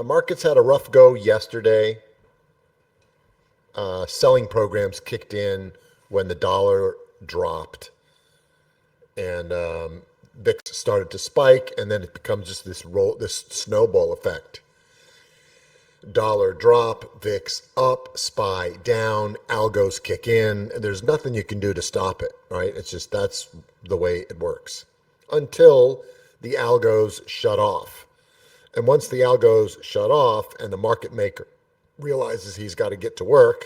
Markets had a rough go yesterday. Selling programs kicked in when the dollar dropped, and VIX started to spike, and then it becomes just this snowball effect. Dollar drop, VIX up, SPY down, algos kick in, and there's nothing you can do to stop it, right? It's just that's the way it works until the algos shut off. And once the algos shut off and the market maker realizes he's got to get to work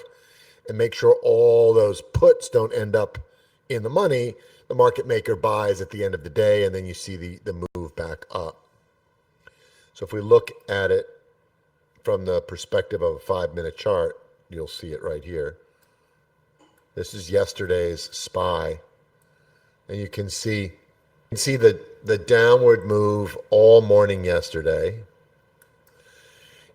and make sure all those puts don't end up in the money, the market maker buys at the end of the day, and then you see the move back up. So if we look at it from the perspective of a 5-minute chart, you'll see it right here. This is yesterday's SPY, and you can see the downward move all morning yesterday.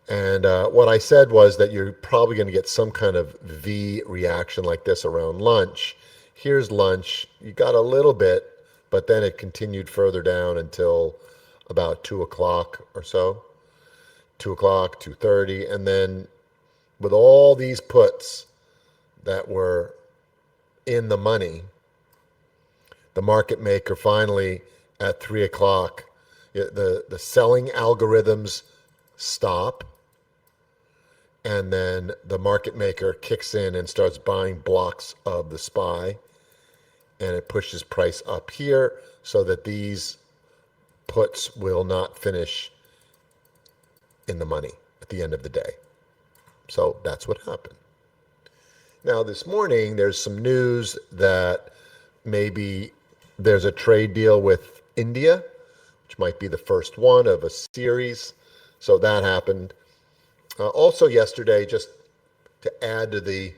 And what I said was that you're probably going to get some kind of V reaction like this around lunch. Here's lunch. You got a little bit, but then it continued further down until about 2 o'clock or so. 2 o'clock, 2:30, and then with all these puts that were in the money, the market maker finally at 3 o'clock, the selling algorithms stop, and then the market maker kicks in and starts buying blocks of the SPY, and it pushes price up here so that these puts will not finish in the money at the end of the day. So that's what happened. Now this morning there's some news that maybe there's a trade deal with India, which might be the first one of a series. So that happened. Also yesterday, just to add to the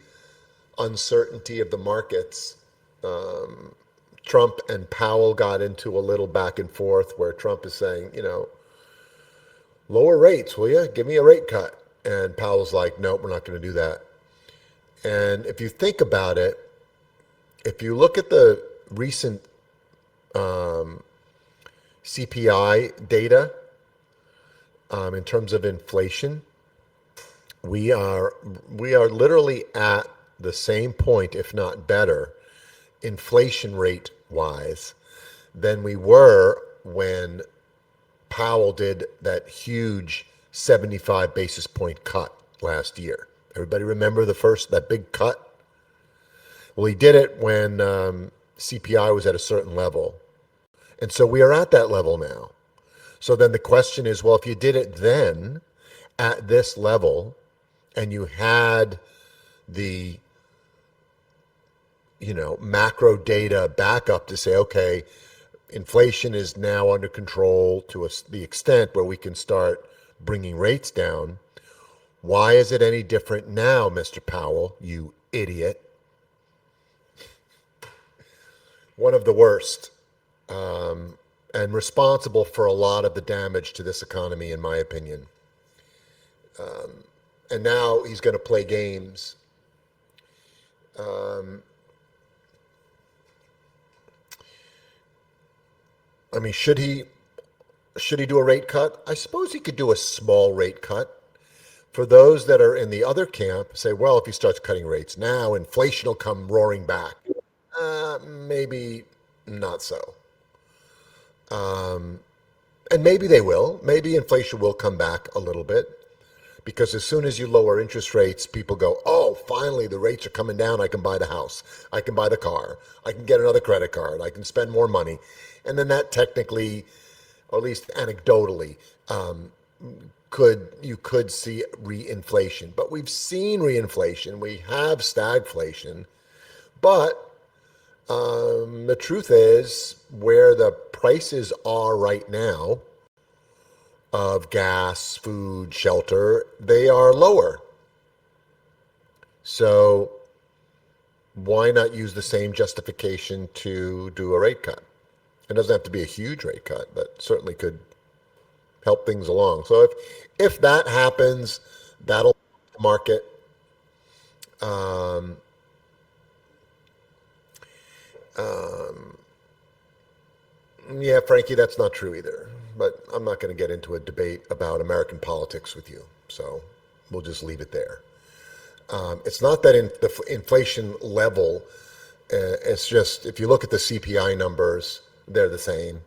uncertainty of the markets, Trump and Powell got into a little back and forth where Trump is saying, lower rates, will you? Give me a rate cut. And Powell's like, nope, we're not going to do that. And if you think about it, if you look at the recent CPI data in terms of inflation, we are literally at the same point, if not better, inflation rate wise, than we were when Powell did that huge 75 basis point cut last year. Everybody remember that big cut? Well, he did it when CPI was at a certain level. And so we are at that level now. So then the question is, well, if you did it then at this level and you had the macro data backup to say, okay, inflation is now under control to the extent where we can start bringing rates down. Why is it any different now, Mr. Powell, you idiot? One of the worst, and responsible for a lot of the damage to this economy, in my opinion. And now he's going to play games. Should he do a rate cut? I suppose he could do a small rate cut. For those that are in the other camp, say, well, if he starts cutting rates now, inflation will come roaring back. Maybe not so. And maybe they will. Maybe inflation will come back a little bit. Because as soon as you lower interest rates, people go, oh, finally the rates are coming down. I can buy the house. I can buy the car. I can get another credit card. I can spend more money. And then that technically, or at least anecdotally, you could see reinflation. But we've seen reinflation. We have stagflation. But the truth is, where the prices are right now of gas, food, shelter, they are lower. So why not use the same justification to do a rate cut? It doesn't have to be a huge rate cut, but certainly could help things along. So if that happens, that'll help the market. Yeah, Frankie, that's not true either. but I'm not going to get into a debate about American politics with you. So we'll just leave it there. It's not that the inflation level, it's just if you look at the CPI numbers, they're the same.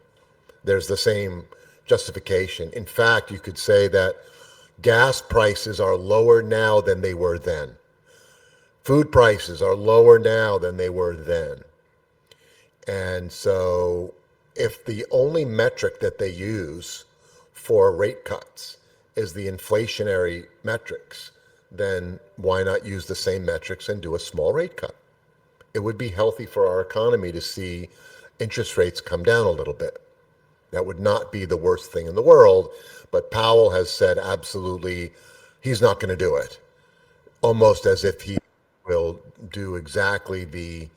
There's the same justification. In fact, you could say that gas prices are lower now than they were then. Food prices are lower now than they were then. And so if the only metric that they use for rate cuts is the inflationary metrics, then why not use the same metrics and do a small rate cut? It would be healthy for our economy to see interest rates come down a little bit. That would not be the worst thing in the world, but Powell has said absolutely he's not going to do it, almost as if he will do exactly the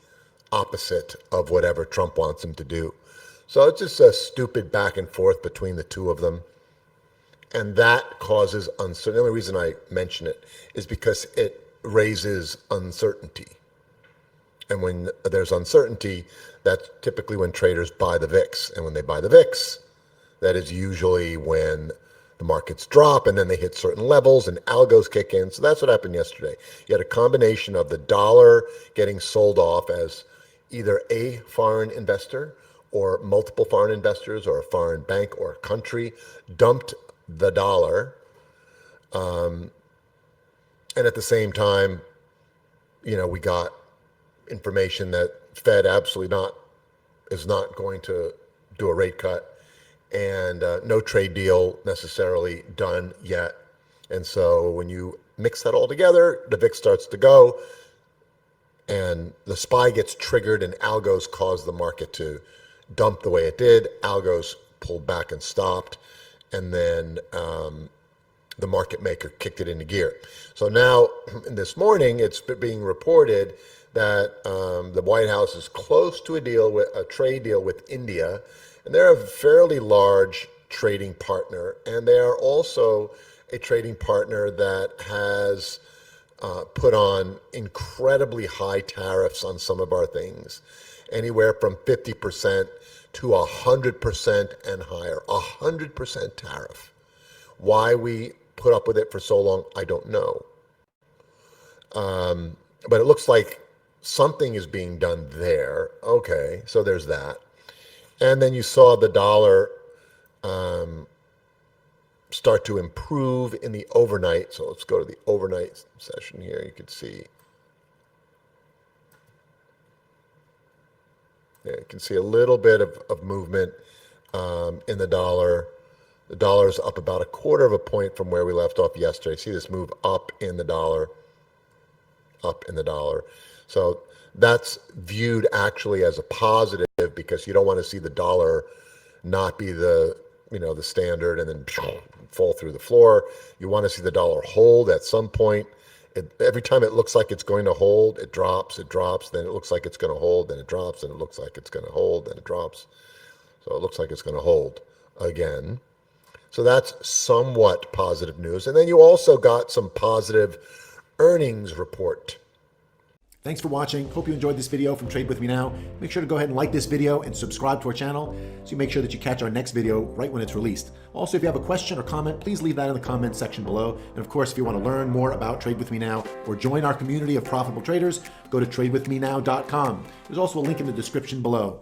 opposite of whatever Trump wants him to do. So it's just a stupid back and forth between the two of them. And that causes uncertainty. The only reason I mention it is because it raises uncertainty. And when there's uncertainty, that's typically when traders buy the VIX. And when they buy the VIX, that is usually when the markets drop and then they hit certain levels and algos kick in. So that's what happened yesterday. You had a combination of the dollar getting sold off as either a foreign investor or multiple foreign investors or a foreign bank or a country dumped the dollar. And at the same time, we got information that Fed absolutely is not going to do a rate cut, and no trade deal necessarily done yet. And so when you mix that all together, the VIX starts to go, and the SPY gets triggered, and algos cause the market to dump the way it did. Algos pulled back and stopped, and then the market maker kicked it into gear. So now, this morning, it's being reported that the White House is close to a trade deal with India, and they're a fairly large trading partner, and they are also a trading partner that has put on incredibly high tariffs on some of our things, anywhere from 50% to 100% and higher. 100% tariff. Why we put up with it for so long, I don't know. But it looks like something is being done there. Okay, so there's that. And then you saw the dollar start to improve in the overnight. So let's go to the overnight session here. You can see. Yeah, you can see a little bit of movement in the dollar. The dollar's up about 1/4 point from where we left off yesterday. See this move up in the dollar. So that's viewed actually as a positive because you don't want to see the dollar not be the standard and then fall through the floor. You want to see the dollar hold at some point. Every time it looks like it's going to hold, it drops, then it looks like it's going to hold, then it drops, then it looks like it's going to hold, then it drops. So it looks like it's going to hold again. So that's somewhat positive news. And then you also got some positive earnings report. Thanks for watching. Hope you enjoyed this video from Trade With Me Now. Make sure to go ahead and like this video and subscribe to our channel so you make sure that you catch our next video right when it's released. Also, if you have a question or comment, please leave that in the comments section below. And of course, if you want to learn more about Trade With Me Now or join our community of profitable traders, go to tradewithmenow.com. There's also a link in the description below.